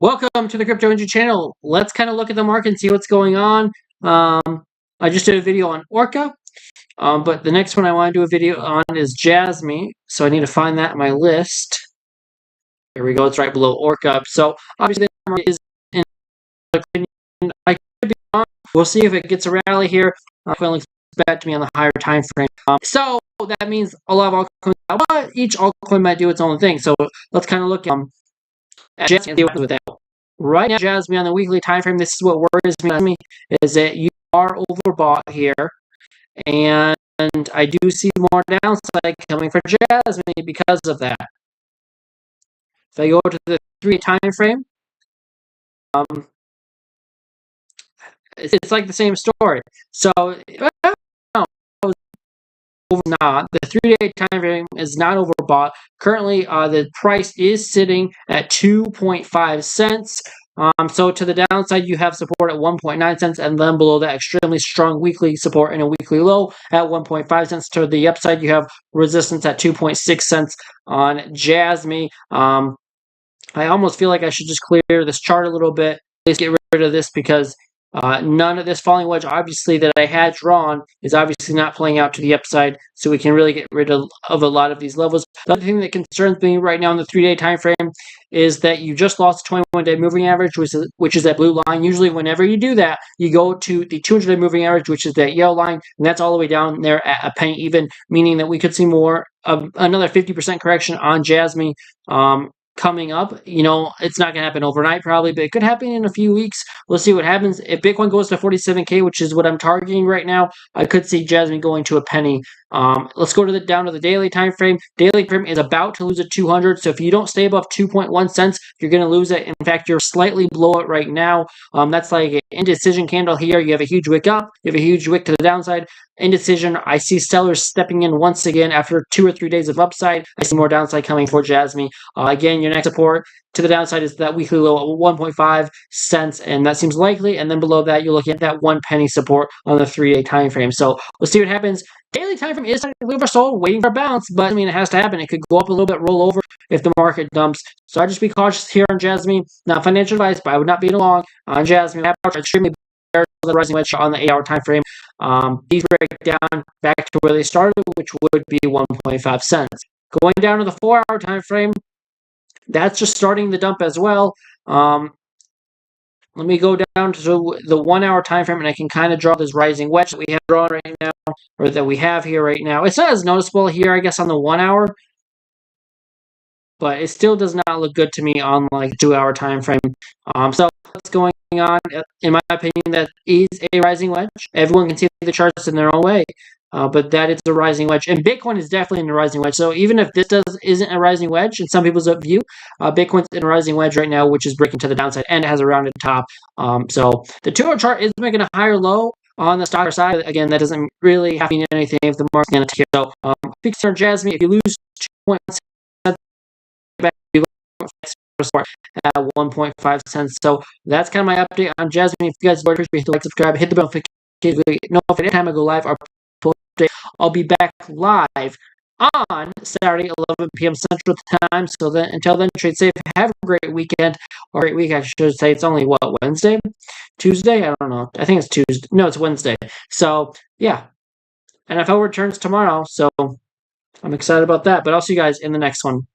Welcome to the Crypto Ninja channel. Let's kind of look at the market and see what's going on. I just did a video on ORCA, but the next one I want to do a video on is Jasmy. So I need to find that in my list. There we go. It's right below ORCA. So obviously the market is in opinion. I could be wrong. We'll see if it gets a rally here. It looks bad to me on the higher time frame. So that means a lot of altcoins, but each altcoin might do its own thing. So let's kind of look at Jasmy and see what happens with that. Right now, Jasmy on the weekly time frame, this is what worries me, is that you are overbought here, and I do see more downside coming for Jasmy because of that. If I go to the 3 time frame, it's like the same story. So not. The 3-day time frame is not overbought. Currently, the price is sitting at 2.5 cents. So to the downside, you have support at 1.9 cents, and then below that, extremely strong weekly support and a weekly low at 1.5 cents. To the upside, you have resistance at 2.6 cents on Jasmy. I almost feel like I should just clear this chart a little bit. Please get rid of this because none of this falling wedge, obviously, that I had drawn is obviously not playing out to the upside, so we can really get rid of a lot of these levels. The other thing that concerns me right now in the 3-day time frame is that you just lost the 21-day moving average, which is that blue line. Usually, whenever you do that, you go to the 200-day moving average, which is that yellow line, and that's all the way down there at a penny even, meaning that we could see more of another 50% correction on Jasmy coming up. You know, it's not going to happen overnight probably, but it could happen in a few weeks. We'll see what happens. If Bitcoin goes to 47K, which is what I'm targeting right now, I could see Jasmy going to a penny. Let's go to down to the daily time frame. Daily frame is about to lose at 200. So if you don't stay above 2.1 cents, you're going to lose it. In fact, you're slightly below it right now. That's like an indecision candle here. You have a huge wick up. You have a huge wick to the downside. Indecision. I see sellers stepping in once again after 2 or 3 days of upside. I see more downside coming for Jasmy. Again, your next support to the downside is that weekly low of 1.5 cents, and that seems likely. And then below that, you're looking at that 1 penny support on the 3-day time frame. So we'll see what happens. Daily time frame is technically oversold, waiting for a bounce, but I mean, it has to happen. It could go up a little bit, roll over if the market dumps. So I'd just be cautious here on Jasmy. Not financial advice, but I would not be long on Jasmy. Extremely bearish, the rising wedge on the 8-hour time frame. These break down back to where they started, which would be 1.5 cents. Going down to the 4-hour time frame, that's just starting the dump as well. Let me go down to the 1-hour time frame, and I can kind of draw this rising wedge that we have drawn right now, or that we have here right now. It's not as noticeable here, I guess, on the 1 hour, but it still does not look good to me on like 2-hour time frame. So what's going on? In my opinion, that is a rising wedge. Everyone can see the charts in their own way. But that is a rising wedge, and Bitcoin is definitely in a rising wedge. So even if this isn't a rising wedge in some people's view, Bitcoin's in a rising wedge right now, which is breaking to the downside, and it has a rounded top. So the 2-hour chart is making a higher low on the stock side. Again, that doesn't really have to mean anything if the market's going to take it. So fixed on Jasmy, if you lose 2 cents, you support at 1.5 cents. So that's kind of my update on Jasmy. If you guys appreciate it, like, subscribe, hit the bell notification. Know if anytime I go live, I'll be back live on Saturday, 11 p.m. Central Time. So then, until then, trade safe. Have a great weekend, or great week, I should say. It's only, what, Wednesday? Tuesday? I don't know. I think it's Tuesday. No, it's Wednesday. So, yeah. NFL returns tomorrow, so I'm excited about that. But I'll see you guys in the next one.